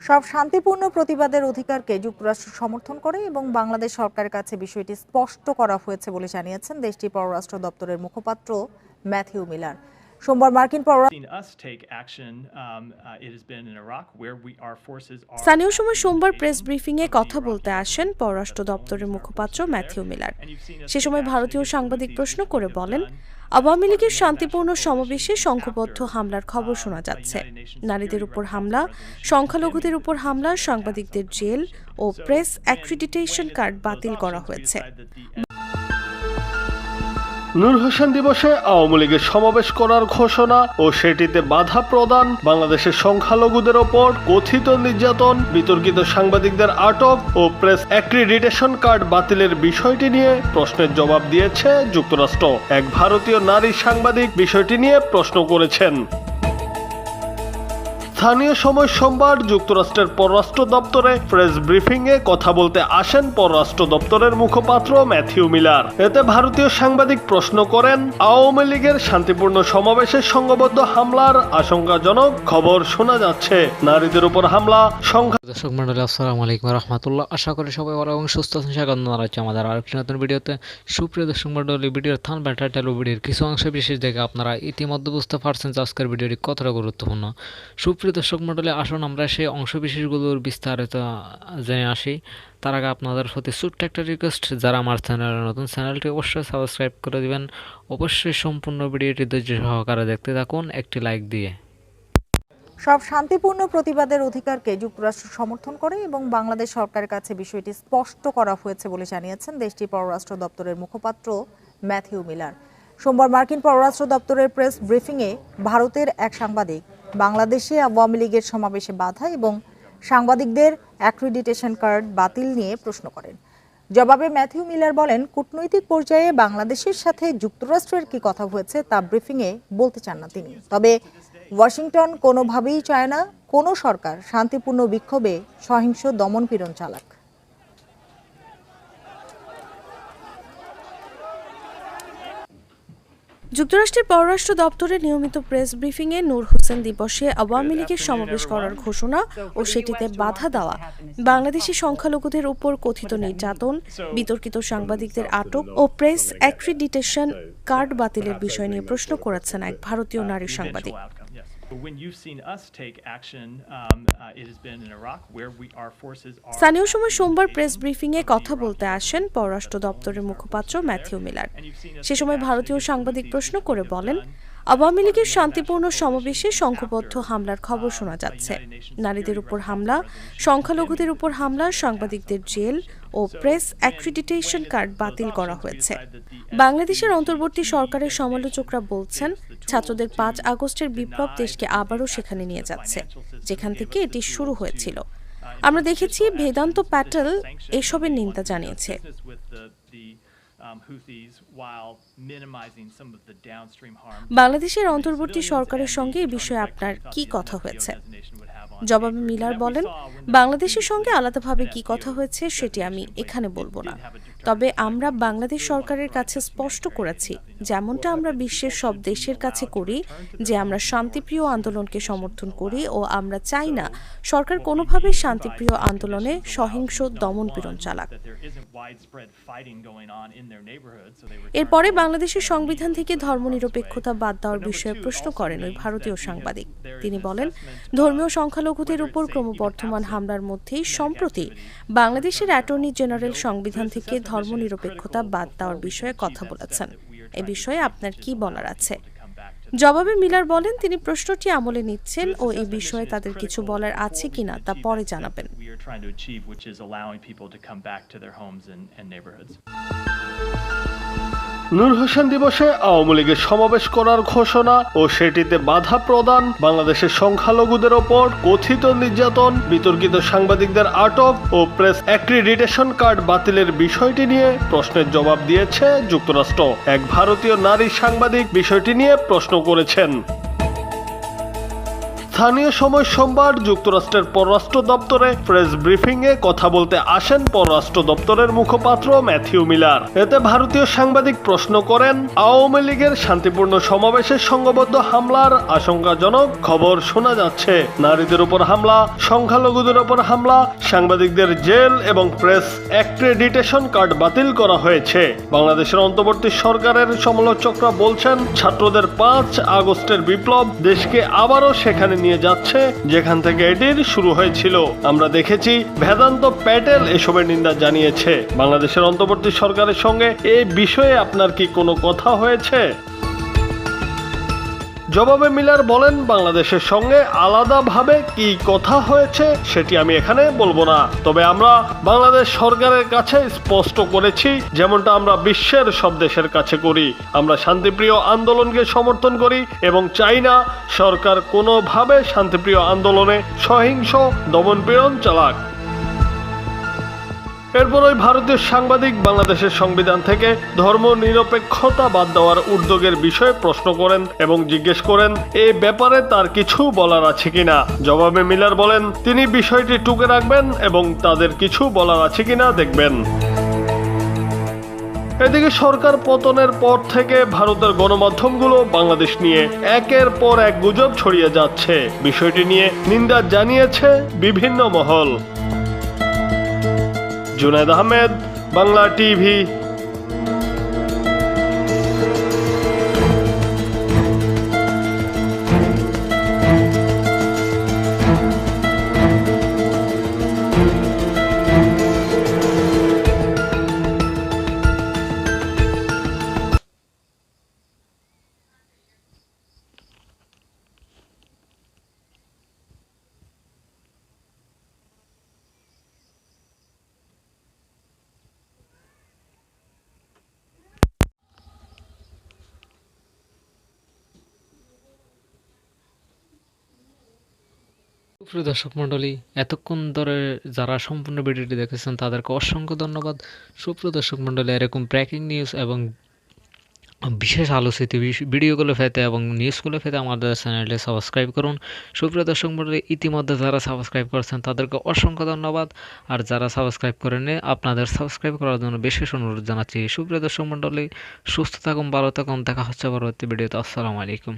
সব শান্তিপূর্ণ প্রতিবাদের অধিকারকে যুক্তরাষ্ট্র সমর্থন করে এবং বাংলাদেশ সরকারের কাছে বিষয়টি স্পষ্ট করা হয়েছে বলে জানিয়েছেন দেশটির পররাষ্ট্র দপ্তরের মুখপাত্র ম্যাথিউ মিলার। সোমবার মার্কিন স্থানীয় সময় সোমবার প্রেস ব্রিফিংয়ে কথা বলতে আসেন পররাষ্ট্র দপ্তরের মুখপাত্র ম্যাথিউ মিলার। সে সময় ভারতীয় সাংবাদিক প্রশ্ন করে বলেন, আওয়ামী লীগের শান্তিপূর্ণ সমাবেশে সংঘবদ্ধ হামলার খবর শোনা যাচ্ছে। নারীদের উপর হামলা, সংখ্যালঘুদের উপর হামলা, সাংবাদিকদের জেল ও প্রেস অ্যাক্রিডিটেশন কার্ড বাতিল করা হয়েছে। নূর হোসেন দিবসে আওয়ামী লীগের সমাবেশ করার ঘোষণা ও সেটিতে বাধা প্রদান, বাংলাদেশের সংখ্যালঘুদের ওপর কথিত নির্যাতন, বিতর্কিত সাংবাদিকদের আটক ও প্রেস অ্যাক্রিডিটেশন কার্ড বাতিলের বিষয়টি নিয়ে প্রশ্নের জবাব দিয়েছে যুক্তরাষ্ট্র। এক ভারতীয় নারী সাংবাদিক বিষয়টি নিয়ে প্রশ্ন করেছেন। স্থানীয় সময় সোমবার যুক্তরাষ্ট্রের পররাষ্ট্র দপ্তরে প্রেস ব্রিফিংয়ে কথা বলতে আসেন পররাষ্ট্র দপ্তরের মুখপাত্র ম্যাথিউ মিলার। এতে ভারতীয় সাংবাদিক প্রশ্ন করেন, আওয়ামী লীগের শান্তিপূর্ণ সমাবেশে সংঘবদ্ধ হামলার আশঙ্কাজনক খবর শোনা যাচ্ছে। নারীদের উপর হামলা, দর্শক মন্ডলী আসসালামু আলাইকুম রাহমাতুল্লাহ। আশা করি সবাই ভালো এবং সুস্থ আছেন। স্বাগত জানাচ্ছি আমাদের আরেকটি নতুন ভিডিওতে। সুপ্রিয় দর্শক মন্ডলী, ভিডিওর থাম্বনেল, টাইটেল ও ভিডিওর কিছু অংশ বিশেষ দেখে আপনারা ইতিমধ্যে বুঝতে পারছেন যে আজকের ভিডিওটি কতটা গুরুত্বপূর্ণ। সুপ্রিয় দর্শক মন্ডলী, আসুন আমরা সেই অংশ বিশেষগুলোর বিস্তারিত জেনে আসি। তার আগে আপনাদের প্রতি ছোট্ট একটা রিকোয়েস্ট, যারা আমার চ্যানেলে নতুন, চ্যানেলটি অবশ্যই সাবস্ক্রাইব করে দিবেন। অবশ্যই সম্পূর্ণ ভিডিওটি ধৈর্য সহকারে দেখতে থাকুন, একটি লাইক দিয়ে। সব শান্তিপূর্ণ প্রতিবাদের অধিকারকে যুক্তরাষ্ট্র সমর্থন করে এবং বাংলাদেশ সরকারের কাছে বিষয়টি স্পষ্ট করা হয়েছে বলে জানিয়েছেন দেশটির পররাষ্ট্র দপ্তরের মুখপাত্র ম্যাথিউ মিলার। সোমবার মার্কিন পররাষ্ট্র দপ্তরের প্রেস ব্রিফিংয়ে ভারতের এক সাংবাদিক বাংলাদেশে আওয়ামী লীগের সমাবেশে বাধা এবং সাংবাদিকদের অ্যাক্রিডিটেশন কার্ড বাতিল নিয়ে প্রশ্ন করেন। জবাবে ম্যাথিউ মিলার বলেন, কূটনৈতিক পর্যায়ে বাংলাদেশের সাথে যুক্তরাষ্ট্রের কি কথা হয়েছে তা ব্রিফিংয়ে বলতে চান না তিনি। তবে ওয়াশিংটন কোনোভাবেই চায় না কোনো সরকার শান্তিপূর্ণ বিক্ষোভে সহিংস দমনপীড়ন চালাক। যুক্তরাষ্ট্রের পররাষ্ট্র দপ্তরের নিয়মিত প্রেস ব্রিফিংয়ে নূর হোসেন দিবসে আওয়ামী লীগের সমাবেশ করার ঘোষণা ও সেটিতে বাধা দেওয়া, বাংলাদেশি সংখ্যালঘুদের উপর কথিত নির্যাতন, বিতর্কিত সাংবাদিকদের আটক ও প্রেস অ্যাক্রিডিটেশন কার্ড বাতিলের বিষয় নিয়ে প্রশ্ন করেছেন এক ভারতীয় নারী সাংবাদিক। স্থানীয় সময় সোমবার প্রেস ব্রিফিংয়ে কথা বলতে আসেন পররাষ্ট্র দপ্তরের মুখপাত্র ম্যাথিউ মিলার। সে সময় ভারতীয় সাংবাদিক প্রশ্ন করে বলেন, আওয়ামী লীগের শান্তিপূর্ণ সমাবেশে সংঘবদ্ধ হামলার খবর শোনা যাচ্ছে। নারীদের উপর হামলা, সংখ্যালঘুদের উপর হামলা, সাংবাদিকদের জেল ও প্রেস অ্যাক্রিডিটেশন কার্ড বাতিল করা হয়েছে। বাংলাদেশের অন্তর্বর্তী সরকারের সমালোচকরা বলছেন, ছাত্রদের 5 আগস্টের বিপ্লব দেশকে আবারও সেখানে নিয়ে যাচ্ছে যেখান থেকে এটি শুরু হয়েছিল। আমরা দেখেছি বেদান্ত প্যাটেল এসবের নিন্দা জানিয়েছে। বাংলাদেশের অন্তর্বর্তী সরকারের সঙ্গে এ বিষয়ে আপনার কি কথা হয়েছে? জবাবে মিলার বলেন, বাংলাদেশের সঙ্গে আলাদাভাবে কি কথা হয়েছে সেটি আমি এখানে বলবো না। তবে আমরা বাংলাদেশ সরকারের কাছে স্পষ্ট করেছি, যেমনটা আমরা বিশ্বের সব দেশের কাছে করি, যে আমরা শান্তিপ্রিয় আন্দোলনকে সমর্থন করি ও আমরা চাই না সরকার কোনোভাবে শান্তিপ্রিয় আন্দোলনে সহিংস দমনপীড়ন চালাক। এরপরে বাংলাদেশের সংবিধান থেকে ধর্মনিরপেক্ষতা বাদ দেওয়ার বিষয়ে প্রশ্ন করেন ওই ভারতীয় সাংবাদিক। তিনি বলেন, ধর্মীয় সংখ্যালঘুদের উপর ক্রমবর্ধমান হামলার মধ্যেই সম্প্রতি বাংলাদেশের অ্যাটর্নি জেনারেল সংবিধান থেকে ধর্মনিরপেক্ষতা বাদ দেওয়ার বিষয়ে কথা বলেছেন। এ বিষয়ে আপনার কি বলার আছে? জবাবে মিলার বলেন, তিনি প্রশ্নটি আমলে নিচ্ছেন ও এই বিষয়ে তাদের কিছু বলার আছে কিনা তা পরে জানাবেন। নূর হোসেন দিবসে আওয়ামী লীগের সমাবেশ করার ঘোষণা ও সেটিতে বাধা প্রদান, বাংলাদেশের সংখ্যালঘুদের ওপর কথিত নির্যাতন, বিতর্কিত সাংবাদিকদের আটক ও প্রেস অ্যাক্রিডিটেশন কার্ড বাতিলের বিষয়টি নিয়ে প্রশ্নের জবাব দিয়েছে যুক্তরাষ্ট্র। এক ভারতীয় নারী সাংবাদিক বিষয়টি নিয়ে প্রশ্ন করেছেন। স্থানীয় সময় সোমবার যুক্তরাষ্ট্রের পররাষ্ট্র দপ্তরে প্রেস ব্রিফিংয়ে কথা বলতে আসেন পররাষ্ট্র দপ্তরের মুখপাত্র ম্যাথিউ মিলার। এতে ভারতীয় সাংবাদিক প্রশ্ন করেন, আওয়ামী লীগের শান্তিপূর্ণ সমাবেশে সংঘবদ্ধ হামলার আশঙ্কাজনক খবর শোনা যাচ্ছে। নারীদের উপর হামলা, সংখ্যালঘুদের উপর হামলা, সাংবাদিকদের জেল এবং প্রেস অ্যাক্রেডিটেশন কার্ড বাতিল করা হয়েছে। বাংলাদেশের অন্তর্বর্তী সরকারের সমালোচকরা বলছেন, ছাত্রদের 5 আগস্টের বিপ্লব দেশকে আবারও সেখানে নিয়ে যাচ্ছে যেখান থেকে এটির শুরু হয়েছিল। আমরা দেখেছি বেদান্ত প্যাটেল এসবের নিন্দা জানিয়েছে। বাংলাদেশের অন্তর্বর্তী সরকারের সঙ্গে এই বিষয়ে আপনার কি কোনো কথা হয়েছে? জবাবে মিলার বলেন, বাংলাদেশের সঙ্গে আলাদাভাবে কি কথা হয়েছে সেটি আমি এখানে বলবো না, তবে আমরা বাংলাদেশ সরকারের কাছে স্পষ্ট করেছি যেমনটা আমরা বিশ্বের সব দেশের কাছে করি। আমরা শান্তিপ্রিয় আন্দোলনকে সমর্থন করি এবং চাই না সরকার কোনোভাবে শান্তিপ্রিয় আন্দোলনে সহিংস দমনপীড়ন চালাক। এরপর ওই ভারতীয় সাংবাদিক বাংলাদেশের সংবিধান থেকে ধর্ম নিরপেক্ষতা বাদ দেওয়ার উদ্যোগের বিষয়ে প্রশ্ন করেন এবং জিজ্ঞেস করেন এই ব্যাপারে তার কিছু বলার আছে কিনা। জবাবে মিলার বলেন, তিনি বিষয়টি টুকে রাখবেন এবং তাদের কিছু বলার আছে কিনা দেখবেন। এদিকে সরকার পতনের পর থেকে ভারতের গণমাধ্যমগুলো বাংলাদেশ নিয়ে একের পর এক গুজব ছড়িয়ে যাচ্ছে। বিষয়টি নিয়ে নিন্দা জানিয়েছে বিভিন্ন মহল। জুনায়েদ আহমেদ, বাংলা টিভি। প্রিয় দর্শক মণ্ডলী, এতক্ষণ ধরে যারা সম্পূর্ণ ভিডিওটি দেখেছেন তাদেরকে অসংখ্য ধন্যবাদ। সুপ্রিয় দর্শক মণ্ডলী, এরকম ব্রেকিং নিউজ এবং বিশেষ আলোচিত ভিডিওগুলো পেতে এবং নিউজগুলো পেতে আমাদের চ্যানেলটি সাবস্ক্রাইব করুন। সুপ্রিয় দর্শক মণ্ডলী, ইতিমধ্যে যারা সাবস্ক্রাইব করেছেন তাদেরকে অসংখ্য ধন্যবাদ। আর যারা সাবস্ক্রাইব করেননি আপনাদের সাবস্ক্রাইব করার জন্য বিশেষ অনুরোধ জানাচ্ছি। সুপ্রিয় দর্শক মণ্ডলী, সুস্থ থাকুন, ভালো থাকুন, দেখা হচ্ছে পরবর্তী ভিডিওতে। আসসালামু আলাইকুম।